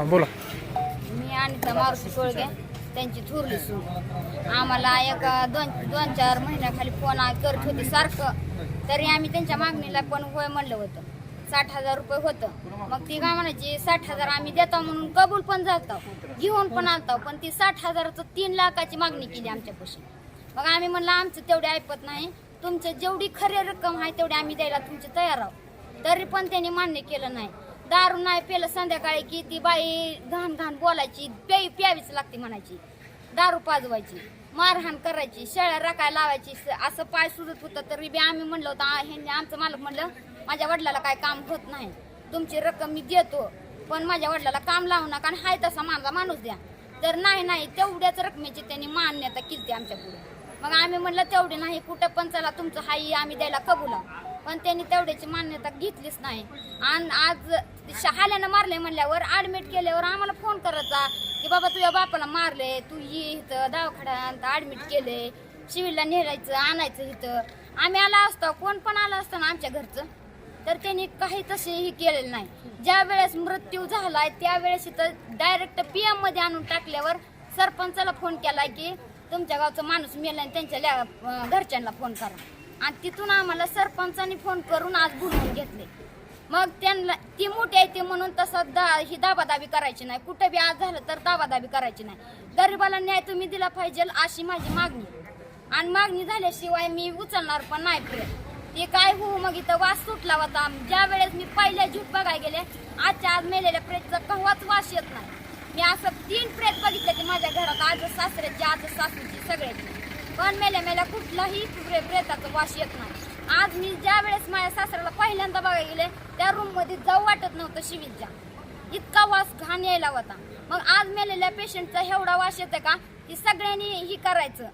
बोला. मी अनिता मारुती कोळगे, त्यांची थोरली सून. आम्हाला एक दोन चार महिन्याखाली फोन करत होते सारखं, तरी आम्ही त्यांच्या मागणीला पण होय म्हणलं होतं. 60,000 रुपये होतं. मग ती काय म्हणायची 60,000 आम्ही देतो म्हणून कबूल पण झालतो, घेऊन पण आलतो. पण ती 60,000चं 3 लाखाची मागणी केली आमच्यापाशी. मग आम्ही म्हणलं आमचं तेवढे ऐपत नाही, तुमचं जेवढी खरी रक्कम आहे तेवढी आम्ही द्यायला तुमचे तयार आहोत. तरी पण त्यांनी मान्य केलं नाही. दारू नाही पेलं संध्याकाळी की ती बाई घाण घाण बोलायची, प्यावीच लागते म्हणायची, दारू पाजवायची, मारहाण करायची, शेळ्या राखायला लावायची. असं पाय सुजत होतं. तरी बी आम्ही म्हणलं होतं, ह्यांनी आमचं मालक म्हणलं माझ्या वडिलाला काय काम होत नाही, तुमची रक्कम मी देतो, पण माझ्या वडिलाला काम लावू नका आणि हाय तसा माझा माणूस द्या. तर नाही तेवढ्याच रकमेची त्यांनी मान्यता केली आमच्या पुढे. मग आम्ही म्हणलं तेवढे नाही, कुठं पण चला तुमचं हाई आम्ही द्यायला कबूल आहोत. पण त्यांनी तेवढ्याची मान्यता घेतलीच नाही. आणि आज हाल्यानं मारले म्हणल्यावर ॲडमिट केल्यावर आम्हाला फोन करायचा की बाबा तुझ्या बापाला मारले, तू ये इथं दवाखान्यात ॲडमिट केले, सिव्हिलला नेरायचं आणायचं इथं. आम्ही आला असतो, कोण पण आलं असतं ना आमच्या घरचं, तर त्यांनी काही तसेही केलेलं नाही. ज्या वेळेस मृत्यू झालाय त्यावेळेस इथं डायरेक्ट PM मध्ये आणून टाकल्यावर सरपंचाला फोन केला की तुमच्या गावचा माणूस मेला आणि त्यांच्या घरच्यांना फोन करा. आणि तिथून आम्हाला सरपंचांनी फोन करून आज बोलवून घेतले. मग त्यांना ती मोठी आहे ते म्हणून तसं ही दाबादाबी करायची नाही, कुठं बी आज झालं तर दाबादाबी करायची नाही. गरिबाला न्याय तुम्ही दिला पाहिजे अशी माझी मागणी. आणि मागणी झाल्याशिवाय मी उचलणार पण नाही प्रेत. ते काय हो मग इथं वास सुटला होता. ज्या वेळेस मी पहिल्या झूट बघायला गेले, आजच्या आज मेलेल्या प्रेतचा कव्हाच वास येत नाही. मी असं 3 प्रेत बघितले की माझ्या घरात, आज सासऱ्याची आज सासूची सगळ्याची, पण मेल्या कुठलाही प्रेताचा वास येत नाही. आज मी ज्या वेळेस माझ्या सासऱ्याला पहिल्यांदा बघायला गेले त्या रूम मध्ये जाऊ वाटत नव्हतं सिव्हिलच्या, इतका वास घाण यायला होता. मग आज मेलेल्या पेशंटचा एवढा वास येते का की सगळ्यांनी ही करायचं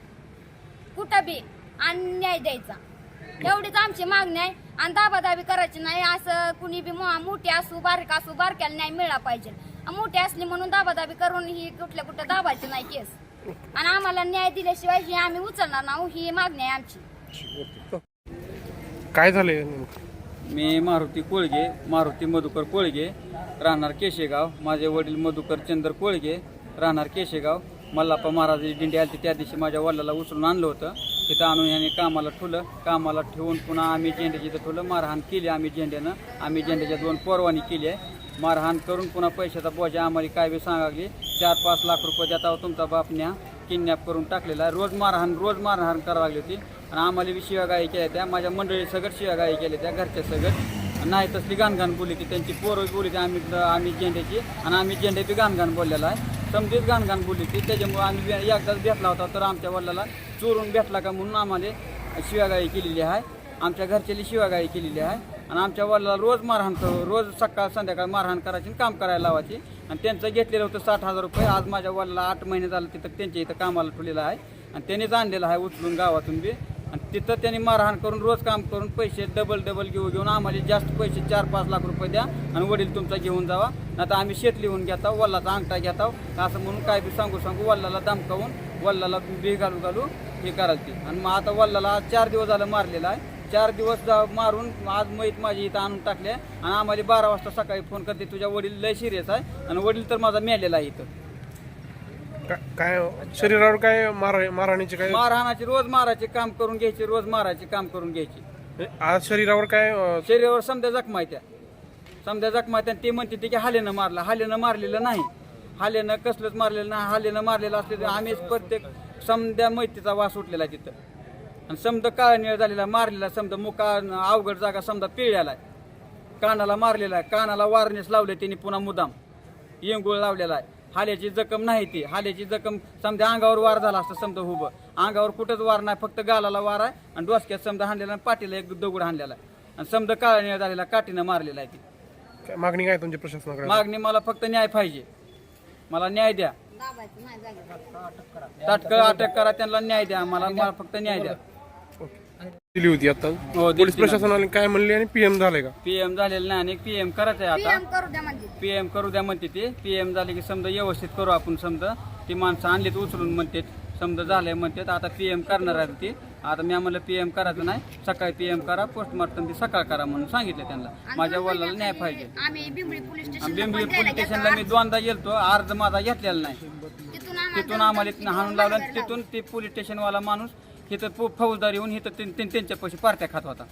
कुठं बी आणि न्याय द्यायचा, एवढीच आमची मागणी आहे. आणि दाबादाबी करायची नाही. असं कुणी बी मोठी असू बारीक असू, बारक्याला न्याय मिळाला पाहिजे. मोठी असली म्हणून दाबादाबी करून ही कुठं दाबायची नाही केस. आणि आम्हाला न्याय दिल्याशिवाय ही आम्ही उचलणार नाही, ही मागणी आहे आमची. काय झालंय? मी मारुती मधुकर कोळगे, राहणार केशेगाव. माझे वडील मधुकर चंद्र कोळगे, राहणार केशेगाव. मल्लाप्पा महाराजाची दिंडी आली त्या दिवशी माझ्या वडिलाला उचलून आणलं होतं. तिथं आणून याने कामाला ठेवून पुन्हा आम्ही झेंड्याची इथं ठेवलं, मारहाण केली आम्ही झेंड्याच्या 2 परवानी केली आहे. मारहाण करून पुन्हा पैशाचा बोजा आम्हाला काय बी सांगागली. 4-5 लाख रुपये देता तुमचा बापण्या किडनॅप करून टाकलेला आहे. रोज मारहाण करावं लागली होती. आणि आम्हाला बी शिवागाई केल्या त्या, माझ्या मंडळी सगळं शिवागाई केल्या त्या, घरच्या सगळं नाही तसली घाणघाण बोलली ती, त्यांची पोरं बोलली ती आम्ही झेंड्याची. आणि आम्ही झेंडे बी घाणघाण बोललेला आहे, समजीच घाणघाण बोलली ती. त्याच्यामुळे आम्ही एकदाच भेटला होता, तर आमच्या वडिलाला चोरून भेटला का म्हणून आम्हाला शिवागाई केलेली आहे, आमच्या घरच्याली शिवागाई केलेली आहे. आणि आमच्या वडिलाला रोज मारहाण करू, रोज सकाळ संध्याकाळ मारहाण करायची आणि काम करायला लावायची. आणि त्यांचं घेतलेलं होतं 60,000 रुपये. आज माझ्या वडिलाला 8 महिने झालं तिथं त्यांच्या इथं कामाला ठेवलेलं आहे. आणि त्यांनीच आणलेलं आहे उचलून गावातून बी. आणि तिथं त्यांनी मारहाण करून रोज काम करून पैसे डबल घेऊन आम्हाला जास्त पैसे 4-5 लाख रुपये द्या आणि वडील तुमचा घेऊन जावा, नाहीतर आम्ही शेत लिहून घेतो, वडिलाचा अंगठा घेतो असं म्हणून काय बी सांगू वडिलाला धमकावून वडिलाला बी घालू हे करायला ती. आणि मग आता वडिलाला 4 दिवस झालं मारलेलं आहे. 4 दिवस मारून आज मैत माझी इथं आणून टाकले. आणि आम्हाला 12 वाजता सकाळी फोन करते तुझ्या वडील लय सिरियस आहे. आणि वडील तर माझा मेलेला आहे इथं. काय शरीरावर काय मारहाणीचे काय? मारहाणाची रोज मारायचे काम करून घ्यायचे, रोज मारायचे काम करून घ्यायचे. आज शरीरावर काय? शरीरावर समजा जखमा त्या ते म्हणते ते की हालेनं मारलेलं नाही, हालेनं कसलंच मारलेलं नाही. हालेनं मारलेलं असले तर आम्हीच प्रत्येक समध्या मैतीचा वास उठलेला तिथं. आणि समजा काळा निळ झालेला मारलेला समजा मुका अवघड जागा समजा पिळलेला आहे, कानाला मारलेला आहे, कानाला वारनेस लावले त्यांनी पुन्हा मुदाम येंगुळ लावलेला आहे. हाल्याची जखम नाही ती, हाल्याची जखम समजा अंगावर वार झाला असतं समजा उभं, अंगावर कुठंच वार नाही, फक्त गालाला वार आहे आणि डोसक्यात समजा हाणलेला आणि पाठीला एक दगड हाणलेला आहे आणि समजा काळा निळ झालेला काठीनं मारलेला आहे ती. काय मागणी काय तुमच्या प्रशासनाकडे? मागणी मला फक्त न्याय पाहिजे, मला न्याय द्या, दाबायचं नाही जागेवर. तात्काळ अटक करा, त्यांना न्याय द्या, मला फक्त न्याय द्या. दिली होती आता हो, दिली पोलीस प्रशासनाने काय म्हणले आणि पीएम झाले का? पीएम झालेलं नाही आणि पीएम करायचं आहे आता. PM करू द्या म्हणते. पीएम करू द्या म्हणते ते, पीएम झाले की समजा व्यवस्थित करू आपण, समजा ती माणसं आणलीत उचलून म्हणते, समजा झालंय म्हणतात आता पीएम करणार आहे ती. आता मी आम्हाला पीएम करायचं नाही, सकाळी पीएम करा, पोस्टमार्टम ती सकाळ करा म्हणून सांगितलं त्यांना. आणि माझ्या दोन वडिलांना न्याय महिन्याखाली पाहिजे. आम्ही बिंबळी पोलीस आणि स्टेशनला बिंबळी पण पोलीस द्यायला स्टेशनला मी गेलो. दोनदा गेलतो, अर्ज माझा घेतलेला नाही. तिथून आम्हाला इथनं हाणून लावलं आणि तिथून ते पोलीस स्टेशनवाला माणूस इथं फौजदार येऊन इथं त्यांच्या पैसे पार्ट्या खात होता.